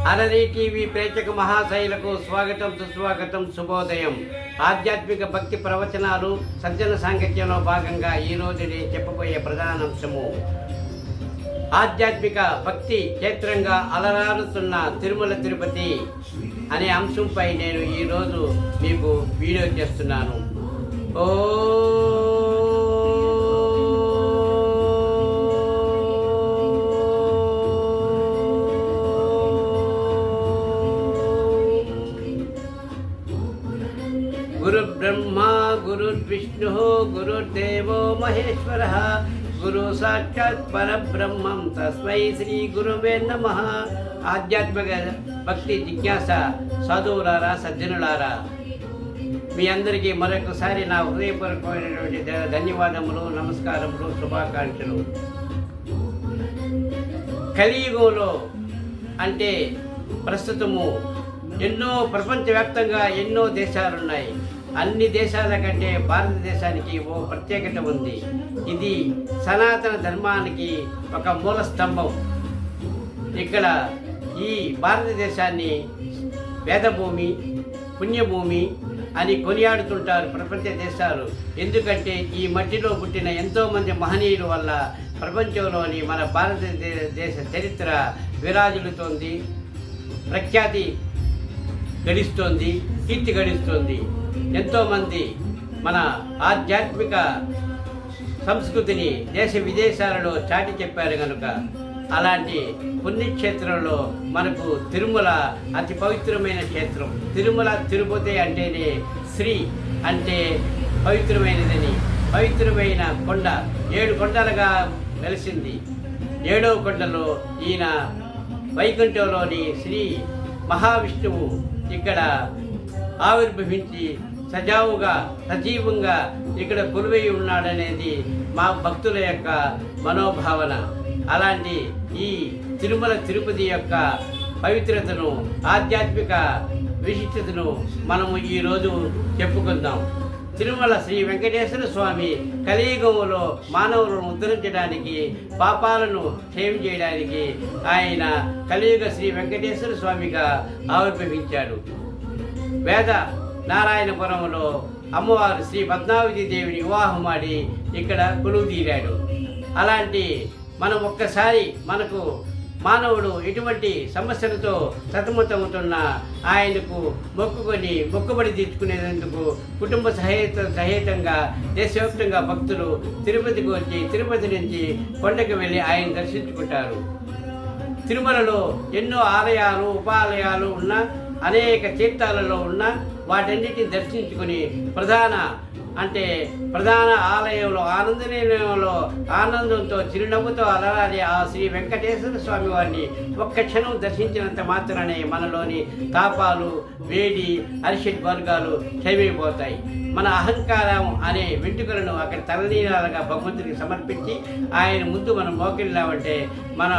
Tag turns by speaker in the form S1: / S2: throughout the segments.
S1: అలరి టీవీ ప్రేక్షక మహాశైలకు స్వాగతం, సుస్వాగతం, శుభోదయం. ఆధ్యాత్మిక భక్తి ప్రవచనాలు సజ్జన సాంగత్యంలో భాగంగా ఈరోజు నేను చెప్పబోయే ప్రధాన అంశము ఆధ్యాత్మిక భక్తి క్షేత్రంగా అలరారుతున్న తిరుమల తిరుపతి అనే అంశంపై నేను ఈరోజు మీకు వీడియో చేస్తున్నాను. గురు బ్రహ్మ గురుర్విష్ణు గురుర్దేవో మహేశ్వర గురు సాక్షాత్ పరబ్రహ్మం తస్మై శ్రీ గురువే నమః. ఆధ్యాత్మిక భక్తి జిజ్ఞాస సాధువులారా, సజ్జనులారా, మీ అందరికీ మరొకసారి నా హృదయపూర్వకమైనటువంటి ధన్యవాదములు, నమస్కారములు, శుభాకాంక్షలు. కలియుగంలో అంటే ప్రస్తుతము ప్రపంచవ్యాప్తంగా ఎన్నో దేశాలున్నాయి. అన్ని దేశాల కంటే భారతదేశానికి ఓ ప్రత్యేకత ఉంది. ఇది సనాతన ధర్మానికి ఒక మూల స్తంభం. ఇక్కడ ఈ భారతదేశాన్ని వేదభూమి, పుణ్యభూమి అని కొనియాడుతుంటారు ప్రపంచ దేశాలు. ఎందుకంటే ఈ మట్టిలో పుట్టిన ఎంతోమంది మహనీయుల వల్ల ప్రపంచంలోని మన భారతదేశ చరిత్ర విరాజులుతోంది, ప్రఖ్యాతి గడిస్తోంది, కీర్తి గడిస్తోంది. ఎంతోమంది మన ఆధ్యాత్మిక సంస్కృతిని దేశ విదేశాలలో చాటి చెప్పారు కనుక అలాంటి పుణ్యక్షేత్రంలో మనకు తిరుమల అతి పవిత్రమైన క్షేత్రం. తిరుమల తిరుపతి అంటేనే శ్రీ అంటే పవిత్రమైనదని, పవిత్రమైన కొండ 7 కొండలుగా వెలిసింది. 7వ కొండలో ఈయన వైకుంఠంలోని శ్రీ మహావిష్ణువు ఇక్కడ ఆవిర్భవించి సజీవంగా ఇక్కడ కొలువై ఉన్నాడనేది మా భక్తుల యొక్క మనోభావన. అలాంటి ఈ తిరుమల తిరుపతి యొక్క పవిత్రతను, ఆధ్యాత్మిక విశిష్టతను మనము ఈరోజు చెప్పుకుందాం. తిరుమల శ్రీ వెంకటేశ్వర స్వామి కలియుగంలో మానవులను ఉద్ధరించడానికి, పాపాలను క్షేమ చేయడానికి ఆయన కలియుగ శ్రీ వెంకటేశ్వర స్వామిగా ఆవిర్భవించాడు. వేద నారాయణపురంలో అమ్మవారు శ్రీ పద్మావతి దేవిని వివాహమాడి ఇక్కడ కొలువు తీరాడు. అలాంటి మనం ఒక్కసారి మనకు మానవుడు ఎటువంటి సమస్యలతో సతమతమవుతున్న ఆయనకు మొక్కుబడి తీర్చుకునేందుకు కుటుంబ సహితంగా దేశవ్యాప్తంగా భక్తులు తిరుపతికి వచ్చి తిరుపతి నుంచి కొండకు వెళ్ళి ఆయన దర్శించుకుంటారు. తిరుమలలో ఎన్నో ఆలయాలు, ఉపాలయాలు ఉన్న అనేక తీర్థాలలో ఉన్న వాటన్నిటిని దర్శించుకుని ప్రధాన ఆలయంలో ఆనందనిలయంలో ఆనందంతో చిరునవ్వుతో అలరాలి ఆ శ్రీ వెంకటేశ్వర స్వామి వారిని ఒక్క క్షణం దర్శించినంత మాత్రమే మనలోని తాపాలు, వేడి, అరిషడ్ వర్గాలు క్షయమైపోతాయి. మన అహంకారం అనే వెంట్రుకలను అక్కడ తలనీలాలుగా భగవంతుడికి సమర్పించి ఆయన ముందు మనం మోకెళ్ళామంటే మన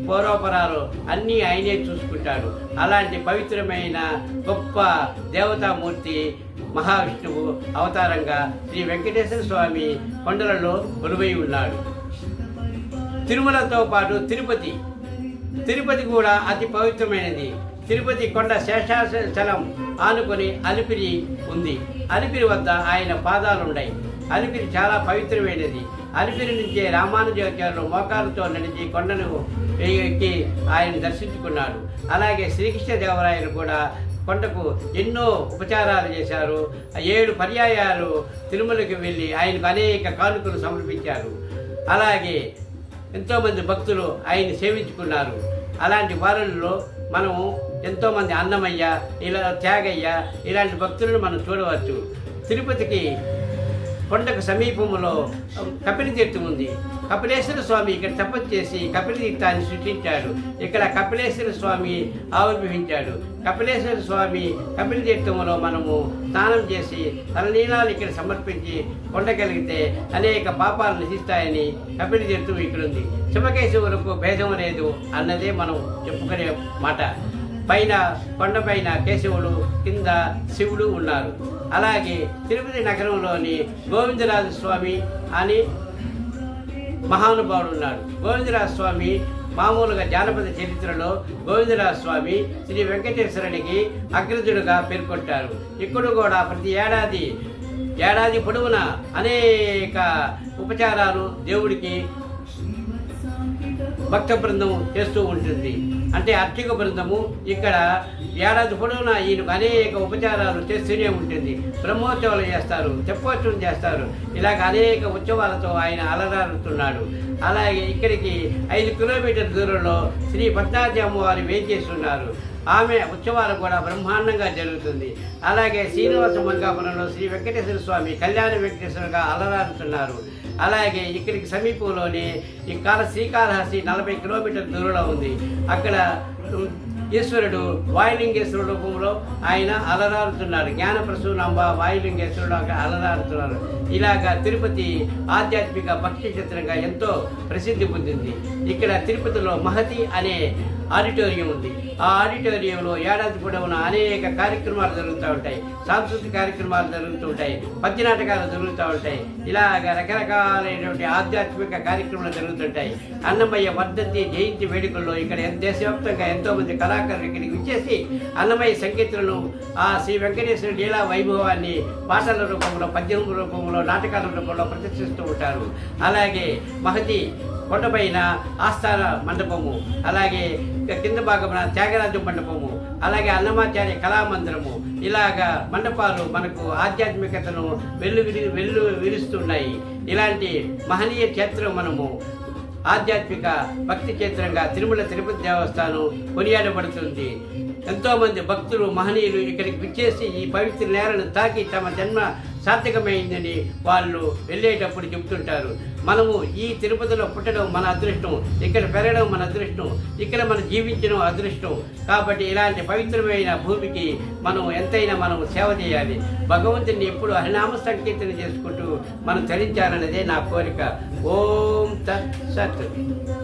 S1: పూర్వపరాలు అన్నీ ఆయనే చూసుకుంటాడు. అలాంటి పవిత్రమైన గొప్ప దేవతామూర్తి మహావిష్ణువు అవతారంగా శ్రీ వెంకటేశ్వర స్వామి కొండలలో కొలువై ఉన్నాడు. తిరుమలతో పాటు తిరుపతి కూడా అతి పవిత్రమైనది. తిరుపతి కొండ శేషాచలం ఆనుకొని అలిపిరి ఉంది. అలిపిరి వద్ద ఆయన పాదాలున్నాయి. అలిపిరి చాలా పవిత్రమైనది. అలిపిరి నుంచే రామానుజాచార్యులు మోకాలతో నడిచి కొండను ఎక్కి ఆయన దర్శించుకున్నాడు. అలాగే శ్రీకృష్ణదేవరాయలు కూడా కొండకు ఎన్నో ఉపచారాలు చేశారు. 7 పర్యాయాలు తిరుమలకి వెళ్ళి ఆయనకు అనేక కానుకలు సమర్పించారు. అలాగే ఎంతోమంది భక్తులు ఆయన్ని సేవించుకున్నారు. అలాంటి వారంలో మనము ఎంతోమంది అన్నమయ్య, త్యాగయ్య ఇలాంటి భక్తులను మనం చూడవచ్చు. తిరుపతికి కొండకు సమీపంలో కపిల తీర్థం ఉంది. కపిలేశ్వర స్వామి ఇక్కడ తపస్సు చేసి కపిల తీర్థాన్ని సృష్టించాడు. ఇక్కడ కపిలేశ్వర స్వామి ఆవిర్భవించాడు. కపిలేశ్వర స్వామి కపిల తీర్థంలో మనము స్నానం చేసి తలనీలాలు ఇక్కడ సమర్పించి కొండగలిగితే అనేక పాపాలు నశిస్తాయని కపిల తీర్థం ఇక్కడ ఉంది. శివకేశవులకు భేదం లేదు అన్నదే మనం చెప్పుకునే మాట. కొండపైన కేశవుడు, కింద శివుడు ఉన్నారు. అలాగే తిరుపతి నగరంలోని గోవిందరాజ స్వామి అని మహానుభావుడు ఉన్నాడు. గోవిందరాజ స్వామి మామూలుగా జానపద చరిత్రలో గోవిందరాజ స్వామి శ్రీ వెంకటేశ్వరునికి అగ్రజుడుగా పేర్కొంటారు. ఇక్కడ కూడా ప్రతి ఏడాది పొడవునా అనేక ఉపచారాలు దేవుడికి భక్త బృందం చేస్తూ ఉంటుంది. అంటే అర్చక బృందము ఇక్కడ ఏడాది పొడవునా ఈయనకు అనేక ఉపచారాలు చేస్తూనే ఉంటుంది. బ్రహ్మోత్సవాలు చేస్తారు, తెప్పోత్సవం చేస్తారు. ఇలాగ అనేక ఉత్సవాలతో ఆయన అలరారుతున్నాడు. అలాగే ఇక్కడికి 5 కిలోమీటర్ల దూరంలో శ్రీ పద్మావతి అమ్మవారు వేంచేస్తున్నారు. ఆమె ఉత్సవాలు కూడా బ్రహ్మాండంగా జరుగుతుంది. అలాగే శ్రీనివాస మంగాపురంలో శ్రీ వెంకటేశ్వర స్వామి కళ్యాణ వెంకటేశ్వరుగా అలరారుతున్నారు. అలాగే ఇక్కడికి సమీపంలోనే శ్రీకాళహస్తి 40 కిలోమీటర్ల దూరంలో ఉంది. అక్కడ ఈశ్వరుడు వాయులింగేశ్వరుడు రూపంలో ఆయన అలరారుతున్నాడు. జ్ఞానప్రసూనాంబ వాయులింగేశ్వరుడు అలరారుతున్నారు. ఇలాగా తిరుపతి ఆధ్యాత్మిక భక్తి చిత్రంగా ఎంతో ప్రసిద్ధి పొందింది. ఇక్కడ తిరుపతిలో మహతి అనే ఆడిటోరియం ఉంది. ఆ ఆడిటోరియంలో ఏడాది పొడవునా అనేక కార్యక్రమాలు జరుగుతూ ఉంటాయి. సాంస్కృతిక కార్యక్రమాలు జరుగుతూ ఉంటాయి, పద్య నాటకాలు జరుగుతూ ఉంటాయి. ఇలాగ రకరకాలైనటువంటి ఆధ్యాత్మిక కార్యక్రమాలు జరుగుతుంటాయి. అన్నమయ్య వర్ధంతి జయంతి వేడుకల్లో ఇక్కడ దేశవ్యాప్తంగా ఎంతోమంది కళాకారులు ఇక్కడికి వచ్చేసి అన్నమయ్య సంగీతులను, ఆ శ్రీ వెంకటేశ్వర లీలా వైభవాన్ని పాటల రూపంలో, పద్యం రూపంలో, నాటకాల రూపంలో ప్రదర్శిస్తూ ఉంటారు. అలాగే మహతి కొండపైన ఆస్థాన మండపము, అలాగే కింద భాగమున త్యాగరాజు మండపము, అలాగే అన్నమాచార్య కళామందిరము, ఇలాగా మండపాలు మనకు ఆధ్యాత్మికతను విరుస్తున్నాయి. ఇలాంటి మహనీయ క్షేత్రం మనము ఆధ్యాత్మిక భక్తి క్షేత్రంగా తిరుమల తిరుపతి దేవస్థానం కొనియాడబడుతుంది. ఎంతోమంది భక్తులు, మహనీయులు ఇక్కడికి విచ్చేసి ఈ పవిత్ర నేలను తాకి తమ జన్మ సార్థకమైందని వాళ్ళు వెళ్ళేటప్పుడు చెప్తుంటారు. మనము ఈ తిరుపతిలో పుట్టడం మన అదృష్టం, ఇక్కడ పెరగడం మన అదృష్టం, ఇక్కడ మనం జీవించడం అదృష్టం. కాబట్టి ఇలాంటి పవిత్రమైన భూమికి మనం ఎంతైనా మనం సేవ చేయాలి. భగవంతుని ఎప్పుడు హరినామ సంకీర్తన చేసుకుంటూ మనం తరించాలన్నదే నా కోరిక. ఓం తత్ సత్.